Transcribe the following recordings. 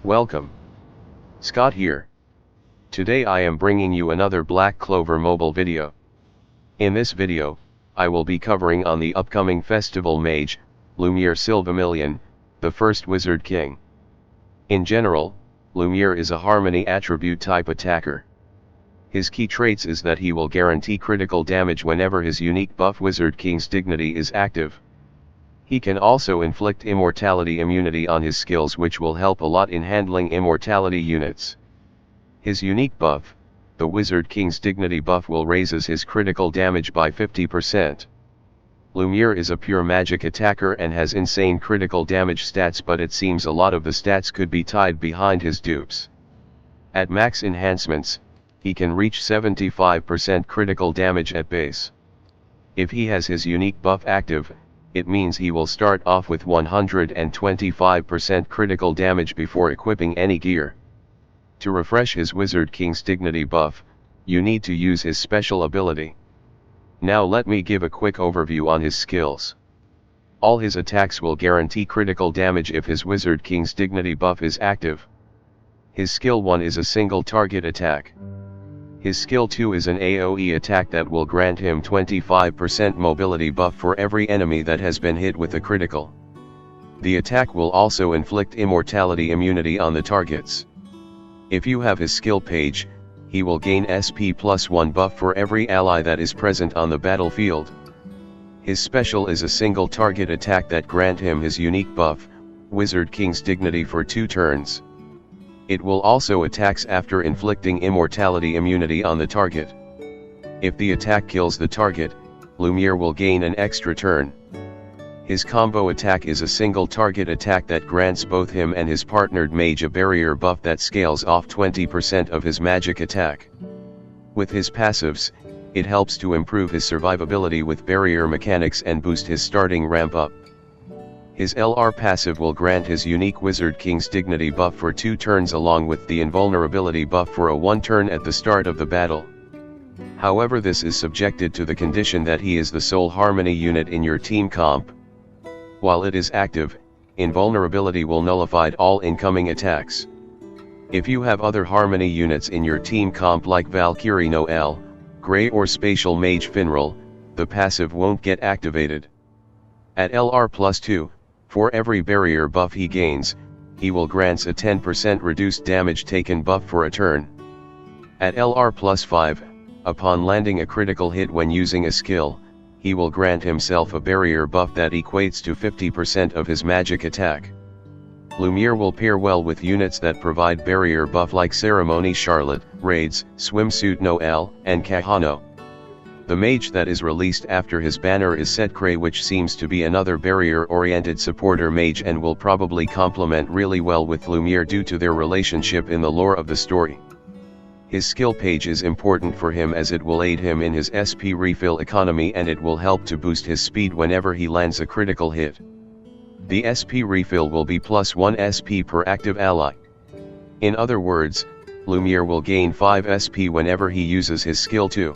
Welcome. Scott here. Today I am bringing you another Black Clover mobile video. In this video, I will be covering on the upcoming festival Mage, Lumiere Silvamillion, the first Wizard King. In general, Lumiere is a harmony attribute type attacker. His key traits is that he will guarantee critical damage whenever his unique buff Wizard King's dignity is active. He can also inflict immortality immunity on his skills, which will help a lot in handling immortality units. His unique buff, the Wizard King's dignity buff, will raises his critical damage by 50%. Lumiere is a pure magic attacker and has insane critical damage stats, but it seems a lot of the stats could be tied behind his dupes. At max enhancements, he can reach 75% critical damage at base. If he has his unique buff active, it means he will start off with 125% critical damage before equipping any gear. To refresh his Wizard King's dignity buff, you need to use his special ability. Now let me give a quick overview on his skills. All his attacks will guarantee critical damage if his Wizard King's dignity buff is active. His skill 1 is a single target attack. His skill 2 is an AoE attack that will grant him 25% mobility buff for every enemy that has been hit with a critical. The attack will also inflict immortality immunity on the targets. If you have his skill page, he will gain SP +1 buff for every ally that is present on the battlefield. His special is a single target attack that grant him his unique buff, Wizard King's dignity, for 2 turns. It will also attacks after inflicting immortality immunity on the target. If the attack kills the target, Lumiere will gain an extra turn. His combo attack is a single target attack that grants both him and his partnered mage a barrier buff that scales off 20% of his magic attack. With his passives, it helps to improve his survivability with barrier mechanics and boost his starting ramp up. His LR passive will grant his unique Wizard King's dignity buff for 2 turns along with the invulnerability buff for a 1 turn at the start of the battle. However, this is subjected to the condition that he is the sole harmony unit in your team comp. While it is active, invulnerability will nullify all incoming attacks. If you have other harmony units in your team comp like Valkyrie Noelle, Grey or Spatial Mage Finral, the passive won't get activated. At LR +2, for every barrier buff he gains, he will grants a 10% reduced damage taken buff for a turn. At LR +5, upon landing a critical hit when using a skill, he will grant himself a barrier buff that equates to 50% of his magic attack. Lumiere will pair well with units that provide barrier buff like Ceremony Charlotte, Raids, Swimsuit Noelle, and Kahano. The mage that is released after his banner is Setcray, which seems to be another barrier-oriented supporter mage and will probably complement really well with Lumiere due to their relationship in the lore of the story. His skill page is important for him as it will aid him in his SP refill economy and it will help to boost his speed whenever he lands a critical hit. The SP refill will be +1 SP per active ally. In other words, Lumiere will gain 5 SP whenever he uses his skill 2.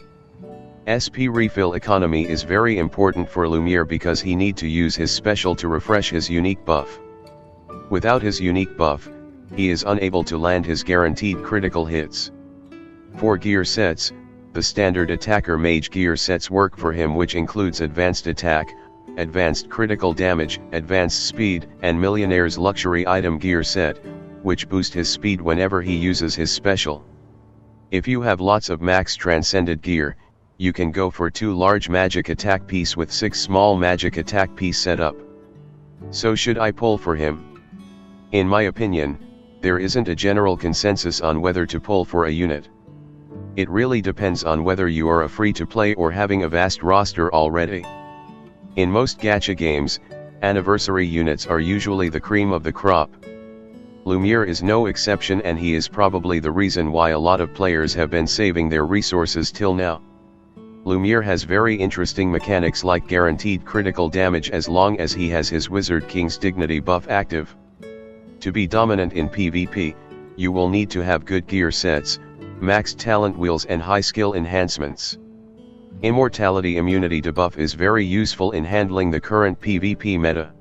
SP refill economy is very important for Lumiere because he need to use his special to refresh his unique buff. Without his unique buff, he is unable to land his guaranteed critical hits. For gear sets, the standard attacker mage gear sets work for him, which includes advanced attack, advanced critical damage, advanced speed, and Millionaire's luxury item gear set, which boost his speed whenever he uses his special. If you have lots of max transcended gear, you can go for 2 large magic attack piece with 6 small magic attack piece setup. So should I pull for him? In my opinion, there isn't a general consensus on whether to pull for a unit. It really depends on whether you are a free-to-play or having a vast roster already. In most gacha games, anniversary units are usually the cream of the crop. Lumiere is no exception, and he is probably the reason why a lot of players have been saving their resources till now. Lumiere has very interesting mechanics like guaranteed critical damage as long as he has his Wizard King's dignity buff active. To be dominant in PvP, you will need to have good gear sets, max talent wheels and high skill enhancements. Immortality immunity debuff is very useful in handling the current PvP meta.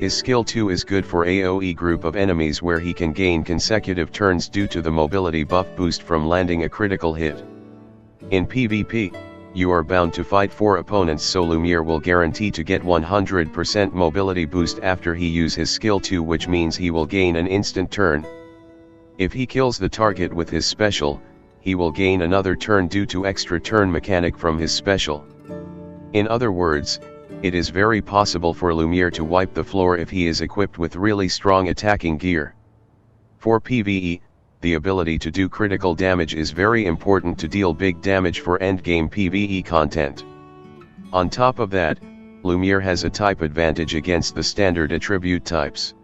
His skill 2 is good for AoE group of enemies where he can gain consecutive turns due to the mobility buff boost from landing a critical hit. In PvP, you are bound to fight 4 opponents, so Lumiere will guarantee to get 100% mobility boost after he use his skill 2, which means he will gain an instant turn. If he kills the target with his special, he will gain another turn due to extra turn mechanic from his special. In other words, it is very possible for Lumiere to wipe the floor if he is equipped with really strong attacking gear. For PvE, the ability to do critical damage is very important to deal big damage for endgame PvE content. On top of that, Lumiere has a type advantage against the standard attribute types.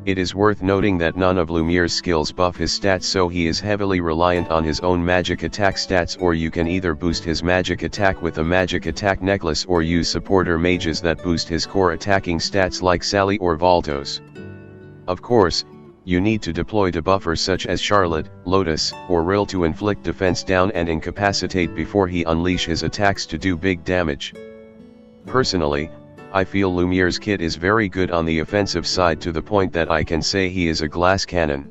It is worth noting that none of Lumiere's skills buff his stats, so he is heavily reliant on his own magic attack stats, or you can either boost his magic attack with a magic attack necklace or use supporter mages that boost his core attacking stats like Sally or Valtos. Of course, you need to deploy debuffers such as Charlotte, Lotus, or Rill to inflict defense down and incapacitate before he unleash his attacks to do big damage. Personally, I feel Lumiere's kit is very good on the offensive side, to the point that I can say he is a glass cannon.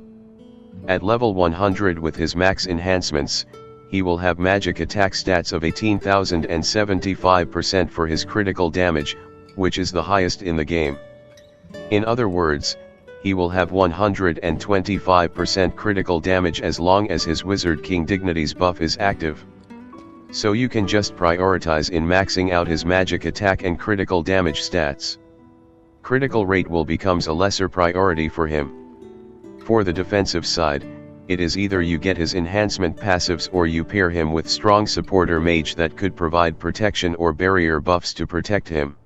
At level 100 with his max enhancements, he will have magic attack stats of 18,000 and 75% for his critical damage, which is the highest in the game. In other words, he will have 125% critical damage as long as his Wizard King Dignities buff is active. So you can just prioritize in maxing out his magic attack and critical damage stats. Critical rate will becomes a lesser priority for him. For the defensive side, it is either you get his enhancement passives or you pair him with strong supporter mage that could provide protection or barrier buffs to protect him.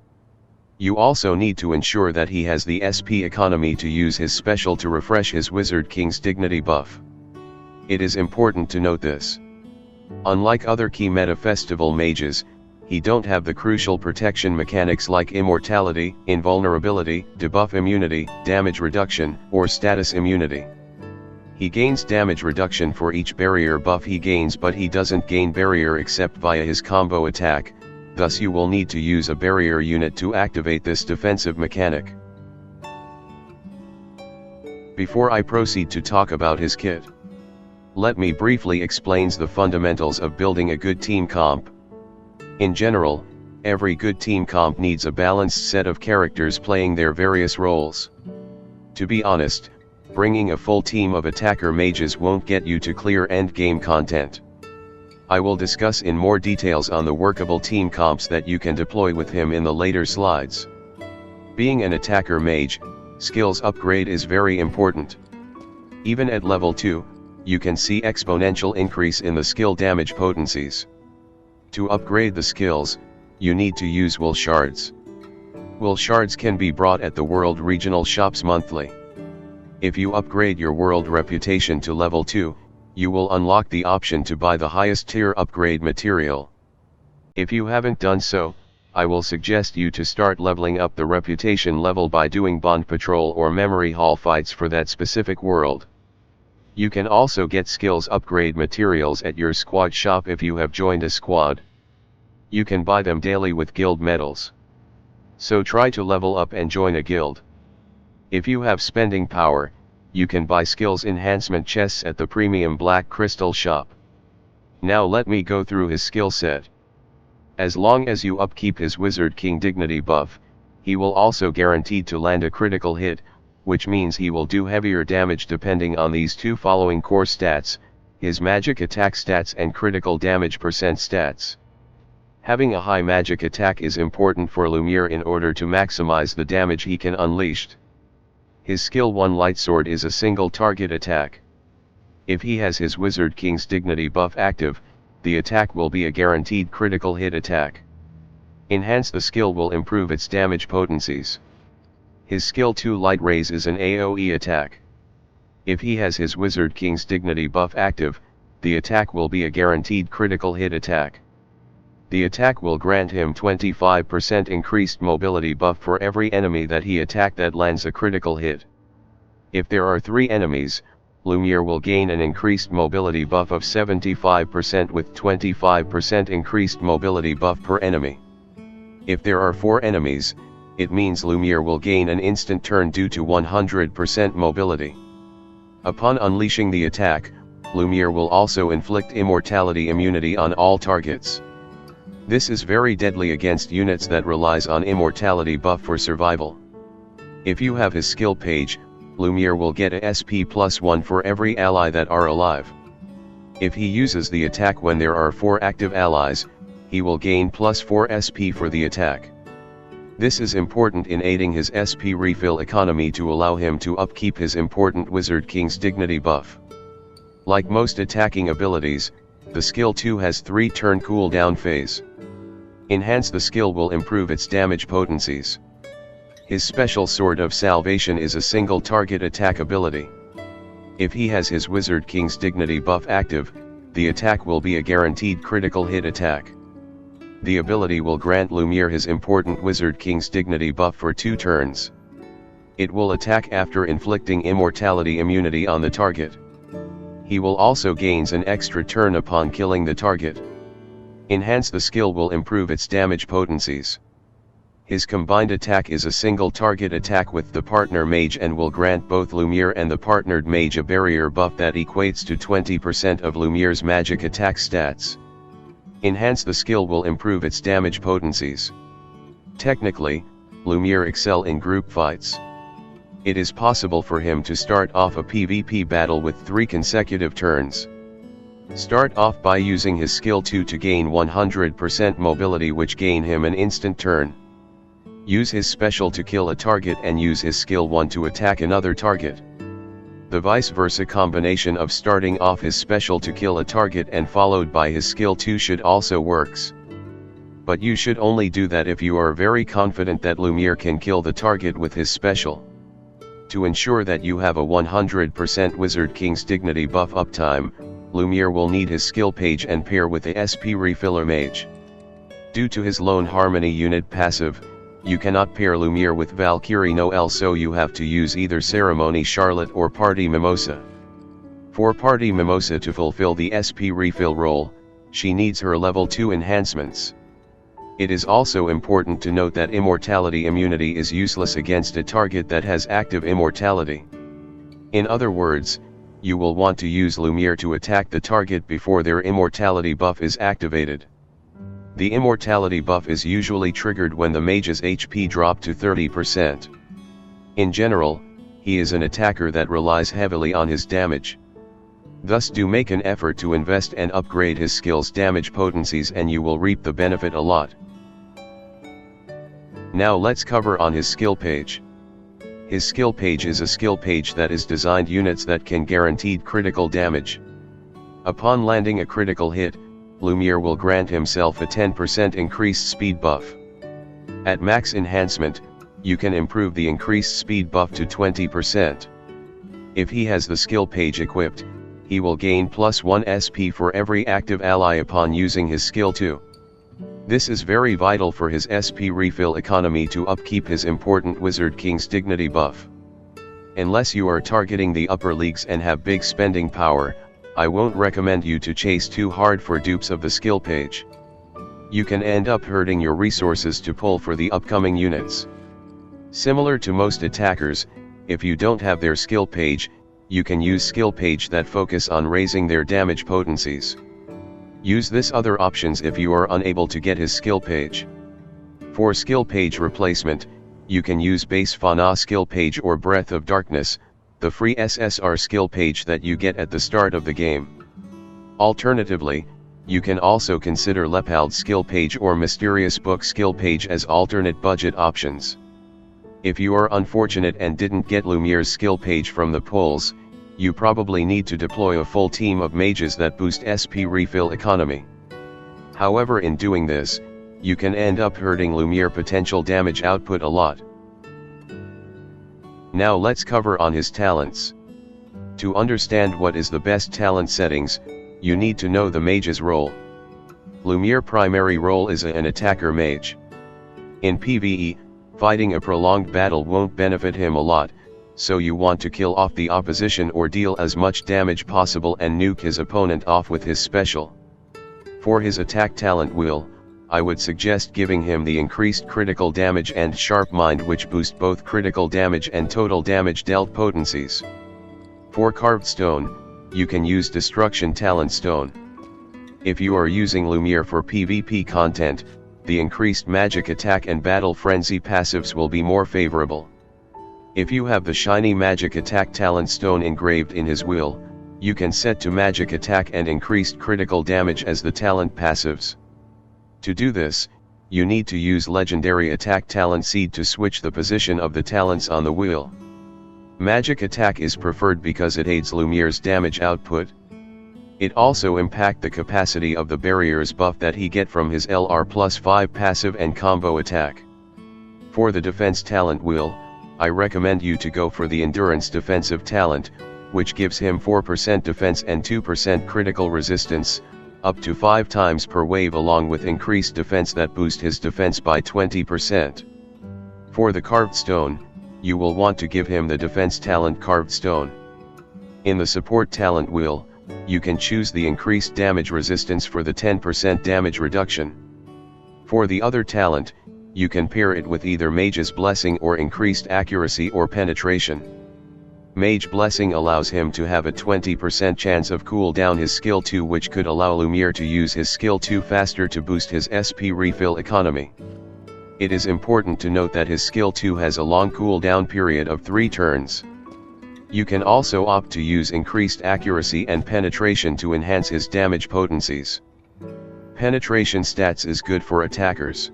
You also need to ensure that he has the SP economy to use his special to refresh his Wizard King's Dignity buff. It is important to note this. Unlike other key meta festival mages, he don't have the crucial protection mechanics like immortality, invulnerability, debuff immunity, damage reduction, or status immunity. He gains damage reduction for each barrier buff he gains, but he doesn't gain barrier except via his combo attack, thus you will need to use a barrier unit to activate this defensive mechanic. Before I proceed to talk about his kit, let me briefly explain the fundamentals of building a good team comp. In general, every good team comp needs a balanced set of characters playing their various roles. To be honest, bringing a full team of attacker mages won't get you to clear endgame content. I will discuss in more details on the workable team comps that you can deploy with him in the later slides. Being an attacker mage, skills upgrade is very important. Even at level 2, you can see exponential increase in the skill damage potencies. To upgrade the skills, you need to use will shards. Will shards can be bought at the world regional shops monthly. If you upgrade your world reputation to level 2, you will unlock the option to buy the highest tier upgrade material. If you haven't done so, I will suggest you to start leveling up the reputation level by doing bond patrol or memory hall fights for that specific world. You can also get skills upgrade materials at your squad shop if you have joined a squad. You can buy them daily with guild medals. So try to level up and join a guild. If you have spending power, you can buy skills enhancement chests at the premium Black Crystal shop. Now let me go through his skill set. As long as you upkeep his Wizard King Dignity buff, he will also guaranteed to land a critical hit, which means he will do heavier damage depending on these two following core stats, his magic attack stats and critical damage percent stats. Having a high magic attack is important for Lumiere in order to maximize the damage he can unleash. His skill 1 Lightsword is a single target attack. If he has his Wizard King's Dignity buff active, the attack will be a guaranteed critical hit attack. Enhance the skill will improve its damage potencies. His skill 2 Light Rays is an AoE attack. If he has his Wizard King's Dignity buff active, the attack will be a guaranteed critical hit attack. The attack will grant him 25% increased mobility buff for every enemy that he attack that lands a critical hit. If there are 3 enemies, Lumiere will gain an increased mobility buff of 75% with 25% increased mobility buff per enemy. If there are 4 enemies, it means Lumiere will gain an instant turn due to 100% mobility. Upon unleashing the attack, Lumiere will also inflict immortality immunity on all targets. This is very deadly against units that relies on immortality buff for survival. If you have his skill page, Lumiere will get a SP +1 for every ally that are alive. If he uses the attack when there are 4 active allies, he will gain +4 SP for the attack. This is important in aiding his SP refill economy to allow him to upkeep his important Wizard King's dignity buff. Like most attacking abilities, the skill 2 has 3 turn cooldown phase. Enhance the skill will improve its damage potencies. His special Sword of Salvation is a single target attack ability. If he has his Wizard King's dignity buff active, the attack will be a guaranteed critical hit attack. The ability will grant Lumiere his important Wizard King's dignity buff for 2 turns. It will attack after inflicting immortality immunity on the target. He will also gains an extra turn upon killing the target. Enhance the skill will improve its damage potencies. His combined attack is a single target attack with the partner mage and will grant both Lumiere and the partnered mage a barrier buff that equates to 20% of Lumiere's magic attack stats. Enhance the skill will improve its damage potencies. Technically, Lumiere excel in group fights. It is possible for him to start off a PvP battle with 3 consecutive turns. Start off by using his skill 2 to gain 100% mobility, which gain him an instant turn. Use his special to kill a target and use his skill 1 to attack another target. The vice versa combination of starting off his special to kill a target and followed by his skill 2 should also works. But you should only do that if you are very confident that Lumiere can kill the target with his special. To ensure that you have a 100% Wizard King's dignity buff uptime, Lumiere will need his skill page and pair with a SP refiller mage. Due to his lone harmony unit passive, you cannot pair Lumiere with Valkyrie Noel, so you have to use either Ceremony Charlotte or Party Mimosa. For Party Mimosa to fulfill the SP refill role, she needs her level 2 enhancements. It is also important to note that immortality immunity is useless against a target that has active immortality. In other words, you will want to use Lumiere to attack the target before their immortality buff is activated. The immortality buff is usually triggered when the mage's HP drop to 30%. In general, he is an attacker that relies heavily on his damage. Thus do make an effort to invest and upgrade his skill's damage potencies and you will reap the benefit a lot. Now let's cover on his skill page. His skill page is a skill page that is designed units that can guaranteed critical damage. Upon landing a critical hit, Lumiere will grant himself a 10% increased speed buff. At max enhancement, you can improve the increased speed buff to 20%. If he has the skill page equipped, he will gain +1 SP for every active ally upon using his skill 2. This is very vital for his SP refill economy to upkeep his important Wizard King's dignity buff. Unless you are targeting the upper leagues and have big spending power, I won't recommend you to chase too hard for dupes of the skill page. You can end up hurting your resources to pull for the upcoming units. Similar to most attackers, if you don't have their skill page, you can use skill page that focus on raising their damage potencies. Use this other options if you are unable to get his skill page. For skill page replacement, you can use base Fauna skill page or Breath of Darkness, the free SSR skill page that you get at the start of the game. Alternatively, you can also consider Lepald skill page or Mysterious Book skill page as alternate budget options. If you are unfortunate and didn't get Lumiere's skill page from the polls, you probably need to deploy a full team of mages that boost SP refill economy. However, in doing this, you can end up hurting Lumiere potential damage output a lot. Now let's cover on his talents. To understand what is the best talent settings, you need to know the mage's role. Lumiere primary role is an attacker mage. In PvE, fighting a prolonged battle won't benefit him a lot, so you want to kill off the opposition or deal as much damage possible and nuke his opponent off with his special. For his attack talent will, I would suggest giving him the increased critical damage and sharp mind, which boost both critical damage and total damage dealt potencies. For carved stone, you can use Destruction Talent Stone. If you are using Lumiere for PvP content, the increased magic attack and battle frenzy passives will be more favorable. If you have the shiny magic attack talent stone engraved in his wheel, you can set to magic attack and increased critical damage as the talent passives. To do this, you need to use legendary attack talent seed to switch the position of the talents on the wheel. Magic attack is preferred because it aids Lumiere's damage output. It also impacts the capacity of the barriers buff that he get from his LR+5 passive and combo attack. For the defense talent wheel, I recommend you to go for the endurance defensive talent, which gives him 4% defense and 2% critical resistance, up to 5 times per wave, along with increased defense that boost his defense by 20%. For the carved stone, you will want to give him the defense talent carved stone. In the support talent wheel, you can choose the increased damage resistance for the 10% damage reduction. For the other talent, you can pair it with either Mage's Blessing or increased accuracy or penetration. Mage Blessing allows him to have a 20% chance of cool down his skill 2, which could allow Lumiere to use his skill 2 faster to boost his SP refill economy. It is important to note that his skill 2 has a long cooldown period of 3 turns. You can also opt to use increased accuracy and penetration to enhance his damage potencies. Penetration stats is good for attackers.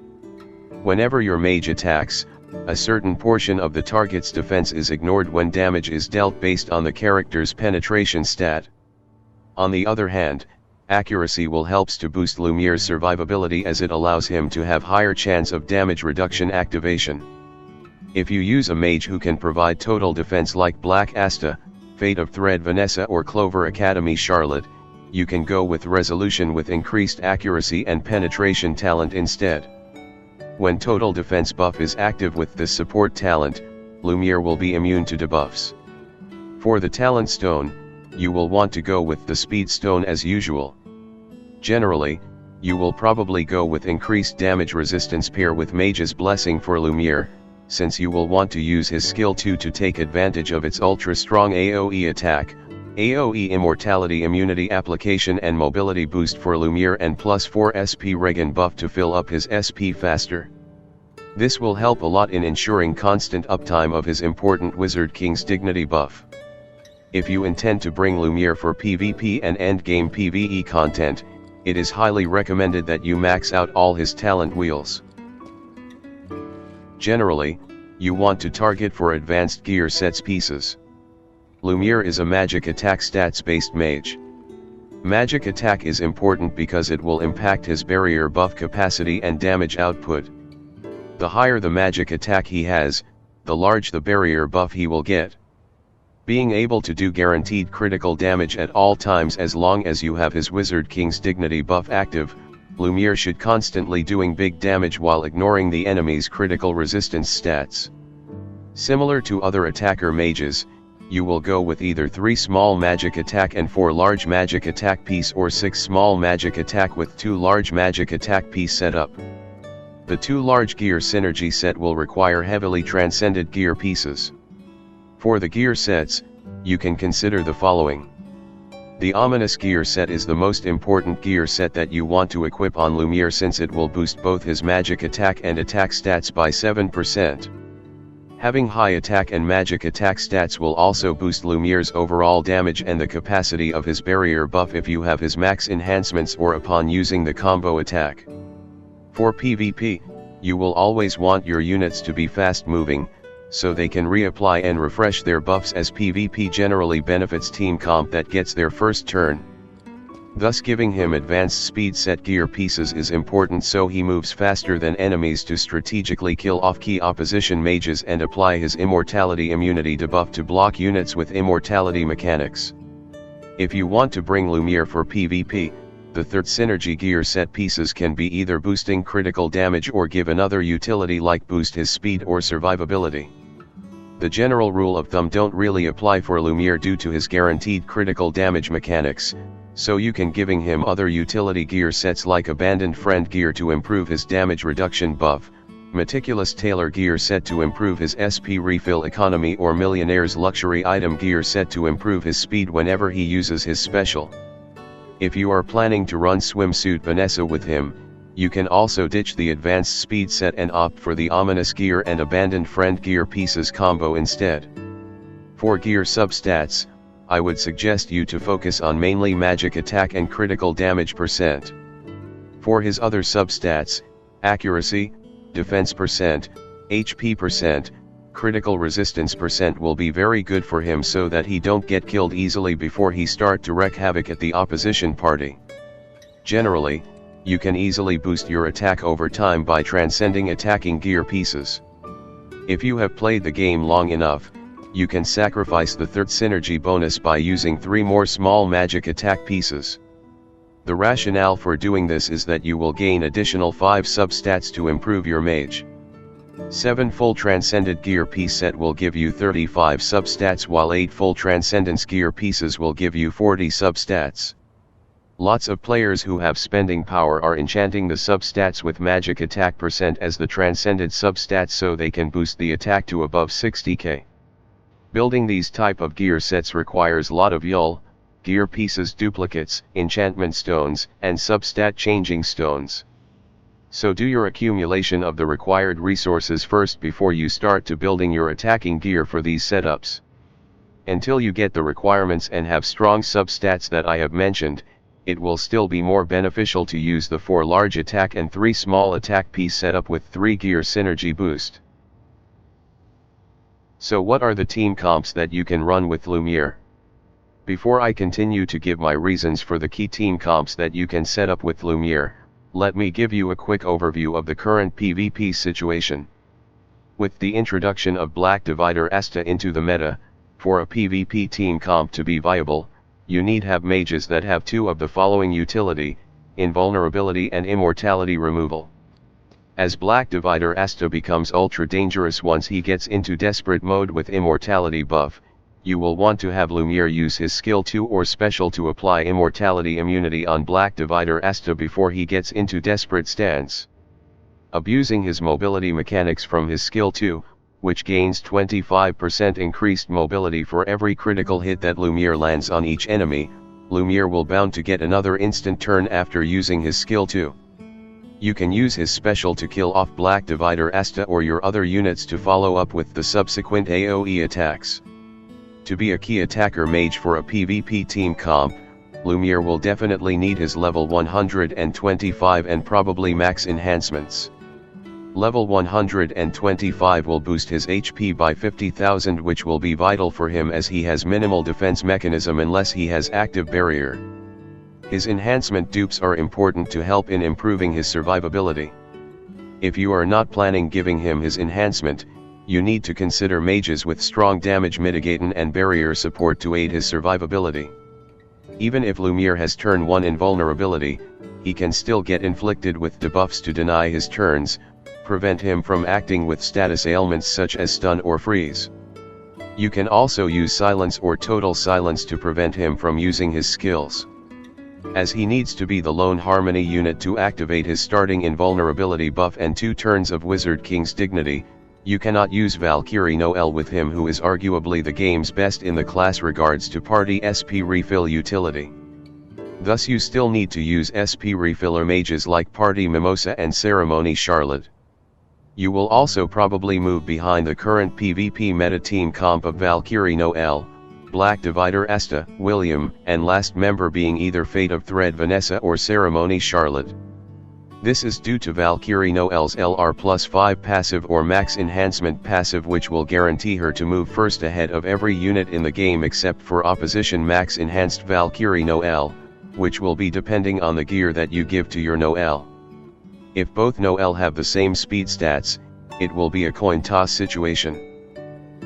Whenever your mage attacks, a certain portion of the target's defense is ignored when damage is dealt based on the character's penetration stat. On the other hand, accuracy will helps to boost Lumiere's survivability, as it allows him to have higher chance of damage reduction activation. If you use a mage who can provide total defense like Black Asta, Fate of Thread Vanessa, or Clover Academy Charlotte, you can go with Resolution with increased accuracy and penetration talent instead. When total defense buff is active with this support talent, Lumiere will be immune to debuffs. For the talent stone, you will want to go with the speed stone as usual. Generally, you will probably go with increased damage resistance pair with Mage's Blessing for Lumiere, since you will want to use his skill 2 to take advantage of its ultra strong AoE attack, AoE immortality immunity application and mobility boost for Lumiere, and +4 SP regen buff to fill up his SP faster. This will help a lot in ensuring constant uptime of his important Wizard King's dignity buff. If you intend to bring Lumiere for PvP and endgame PvE content, it is highly recommended that you max out all his talent wheels. Generally, you want to target for advanced gear sets pieces. Lumiere is a magic attack stats based mage. Magic attack is important because it will impact his barrier buff capacity and damage output. The higher the magic attack he has, the larger the barrier buff he will get. Being able to do guaranteed critical damage at all times as long as you have his Wizard King's dignity buff active, Lumiere should constantly doing big damage while ignoring the enemy's critical resistance stats. Similar to other attacker mages, you will go with either 3 small magic attack and 4 large magic attack piece, or 6 small magic attack with 2 large magic attack piece setup. The 2 large gear synergy set will require heavily transcended gear pieces. For the gear sets, you can consider the following. The Ominous gear set is the most important gear set that you want to equip on Lumiere, since it will boost both his magic attack and attack stats by 7%. Having high attack and magic attack stats will also boost Lumiere's overall damage and the capacity of his barrier buff if you have his max enhancements or upon using the combo attack. For PvP, you will always want your units to be fast moving, so they can reapply and refresh their buffs, as PvP generally benefits team comp that gets their first turn. Thus giving him advanced speed set gear pieces is important, so he moves faster than enemies to strategically kill off-key opposition mages and apply his immortality immunity debuff to block units with immortality mechanics. If you want to bring Lumiere for PvP, the third synergy gear set pieces can be either boosting critical damage or give another utility like boost his speed or survivability. The general rule of thumb don't really apply for Lumiere due to his guaranteed critical damage mechanics, So you can giving him other utility gear sets like Abandoned Friend gear to improve his damage reduction buff, Meticulous Tailor gear set to improve his SP refill economy, or Millionaire's Luxury item gear set to improve his speed whenever he uses his special. If you are planning to run Swimsuit Vanessa with him, you can also ditch the Advanced Speed set and opt for the Ominous gear and Abandoned Friend gear pieces combo instead. For gear substats, I would suggest you to focus on mainly magic attack and critical damage percent. For his other substats, accuracy, defense percent, HP percent, critical resistance percent will be very good for him so that he don't get killed easily before he start to wreak havoc at the opposition party. Generally, you can easily boost your attack over time by transcending attacking gear pieces. If you have played the game long enough, you can sacrifice the third synergy bonus by using 3 more small magic attack pieces. The rationale for doing this is that you will gain additional 5 substats to improve your mage. 7 full transcended gear piece set will give you 35 substats, while 8 full transcendence gear pieces will give you 40 substats. Lots of players who have spending power are enchanting the substats with magic attack percent as the transcended substats so they can boost the attack to above 60k. Building these type of gear sets requires lot of YUL, gear pieces duplicates, enchantment stones, and substat changing stones. So do your accumulation of the required resources first before you start to building your attacking gear for these setups. Until you get the requirements and have strong substats that I have mentioned, it will still be more beneficial to use the 4 large attack and 3 small attack piece setup with 3 gear synergy boost. So what are the team comps that you can run with Lumiere? Before I continue to give my reasons for the key team comps that you can set up with Lumiere, let me give you a quick overview of the current PvP situation. With the introduction of Black Divider Asta into the meta, for a PvP team comp to be viable, you need have mages that have 2 of the following utility, invulnerability and immortality removal. As Black Divider Asta becomes ultra dangerous once he gets into desperate mode with immortality buff, you will want to have Lumiere use his skill 2 or special to apply immortality immunity on Black Divider Asta before he gets into desperate stance. Abusing his mobility mechanics from his skill 2, which gains 25% increased mobility for every critical hit that Lumiere lands on each enemy, Lumiere will bound to get another instant turn after using his skill 2. You can use his special to kill off Black Divider Asta or your other units to follow up with the subsequent AoE attacks. To be a key attacker mage for a PvP team comp, Lumiere will definitely need his level 125 and probably max enhancements. Level 125 will boost his HP by 50,000, which will be vital for him as he has minimal defense mechanism unless he has active barrier. His enhancement dupes are important to help in improving his survivability. If you are not planning giving him his enhancement, you need to consider mages with strong damage mitigating and barrier support to aid his survivability. Even if Lumiere has turn 1 invulnerability, he can still get inflicted with debuffs to deny his turns, prevent him from acting with status ailments such as stun or freeze. You can also use silence or total silence to prevent him from using his skills. As he needs to be the lone harmony unit to activate his starting invulnerability buff and 2 turns of Wizard King's dignity, you cannot use Valkyrie Noelle with him, who is arguably the game's best in the class regards to party SP refill utility. Thus you still need to use SP refiller mages like Party Mimosa and Ceremony Charlotte. You will also probably move behind the current PvP meta team comp of Valkyrie Noelle, Black Divider Asta, William, and last member being either Fate of Thread Vanessa or Ceremony Charlotte. This is due to Valkyrie Noelle's LR+5 passive or max enhancement passive, which will guarantee her to move first ahead of every unit in the game except for opposition max enhanced Valkyrie Noelle, which will be depending on the gear that you give to your Noelle. If both Noelle have the same speed stats, it will be a coin toss situation.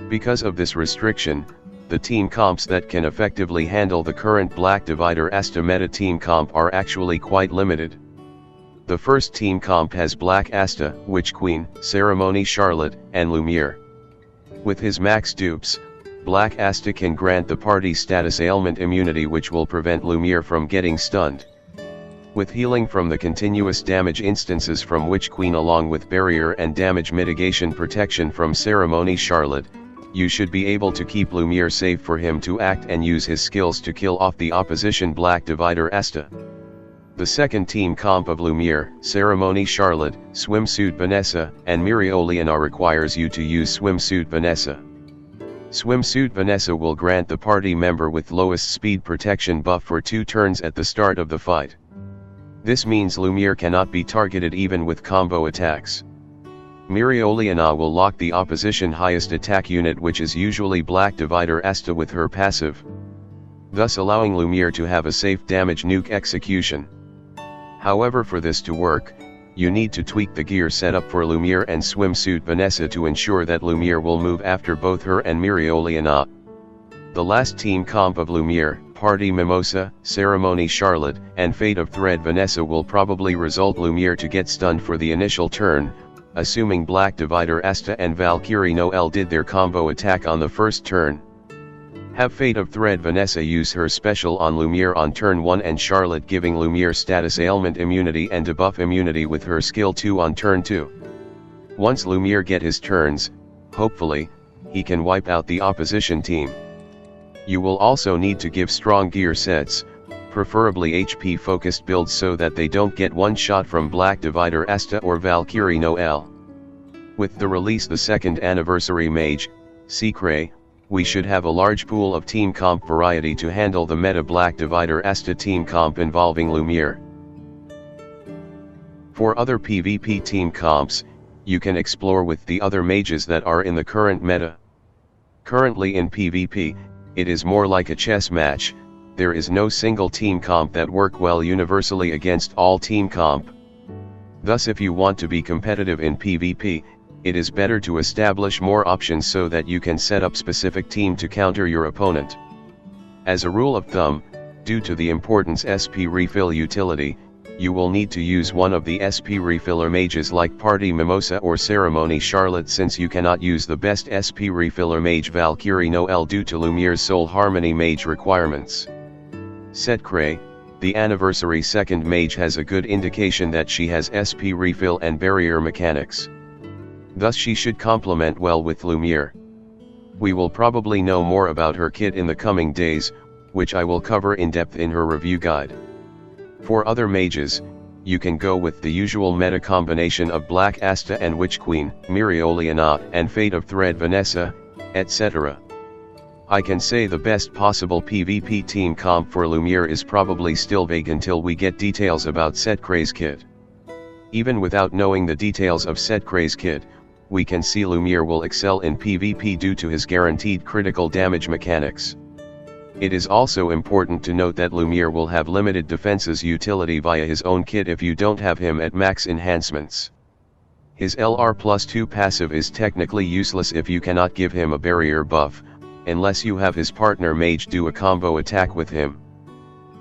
Because of this restriction, the team comps that can effectively handle the current Black Divider Asta meta team comp are actually quite limited. The first team comp has Black Asta, Witch Queen, Ceremony Charlotte, and Lumiere. With his max dupes, Black Asta can grant the party status ailment immunity, which will prevent Lumiere from getting stunned. With healing from the continuous damage instances from Witch Queen along with barrier and damage mitigation protection from Ceremony Charlotte, you should be able to keep Lumiere safe for him to act and use his skills to kill off the opposition Black Divider Asta. The second team comp of Lumiere, Ceremony Charlotte, Swimsuit Vanessa, and Mirioliana requires you to use Swimsuit Vanessa. Swimsuit Vanessa will grant the party member with lowest speed protection buff for 2 turns at the start of the fight. This means Lumiere cannot be targeted even with combo attacks. Mirioliana will lock the opposition highest attack unit, which is usually Black Divider Asta, with her passive, thus allowing Lumiere to have a safe damage nuke execution. However, for this to work, you need to tweak the gear setup for Lumiere and Swimsuit Vanessa to ensure that Lumiere will move after both her and Mirioliana. The last team comp of Lumiere, Party Mimosa, Ceremony Charlotte, and Fate of Thread Vanessa will probably result Lumiere to get stunned for the initial turn, assuming Black Divider Asta and Valkyrie Noelle did their combo attack on the first turn. Have Fate of Thread Vanessa use her special on Lumiere on turn 1 and Charlotte giving Lumiere status ailment immunity and debuff immunity with her skill 2 on turn 2. Once Lumiere get his turns, hopefully, he can wipe out the opposition team. You will also need to give strong gear sets, preferably HP focused builds, so that they don't get one shot from Black Divider Asta or Valkyrie Noelle. With the release the 2nd anniversary Mage, Secret, we should have a large pool of team comp variety to handle the meta Black Divider Asta team comp involving Lumiere. For other PvP team comps, you can explore with the other mages that are in the current meta. Currently in PvP, it is more like a chess match. There is no single team comp that work well universally against all team comp. Thus, if you want to be competitive in PvP, it is better to establish more options so that you can set up specific team to counter your opponent. As a rule of thumb, due to the importance SP refill utility, you will need to use one of the SP refiller mages like Party Mimosa or Ceremony Charlotte, since you cannot use the best SP refiller mage Valkyrie Noelle due to Lumiere's Soul Harmony mage requirements. Set Cray, the anniversary 2nd mage, has a good indication that she has SP refill and barrier mechanics. Thus she should complement well with Lumiere. We will probably know more about her kit in the coming days, which I will cover in depth in her review guide. For other mages, you can go with the usual meta combination of Black Asta and Witch Queen, Mirioliana and Fate of Thread Vanessa, etc. I can say the best possible PvP team comp for Lumiere is probably still vague until we get details about Set Cray's kit. Even without knowing the details of Set Cray's kit, we can see Lumiere will excel in PvP due to his guaranteed critical damage mechanics. It is also important to note that Lumiere will have limited defenses utility via his own kit if you don't have him at max enhancements. His LR+2 passive is technically useless if you cannot give him a barrier buff, unless you have his partner mage do a combo attack with him.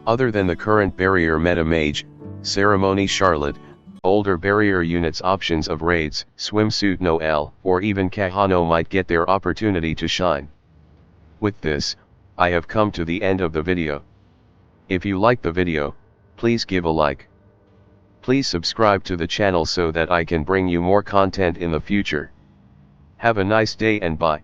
Other than the current barrier meta mage, Ceremony Charlotte, older barrier units options of Raids, Swimsuit Noelle, or even Kahano might get their opportunity to shine. With this, I have come to the end of the video. If you like the video, please give a like. Please subscribe to the channel so that I can bring you more content in the future. Have a nice day and bye.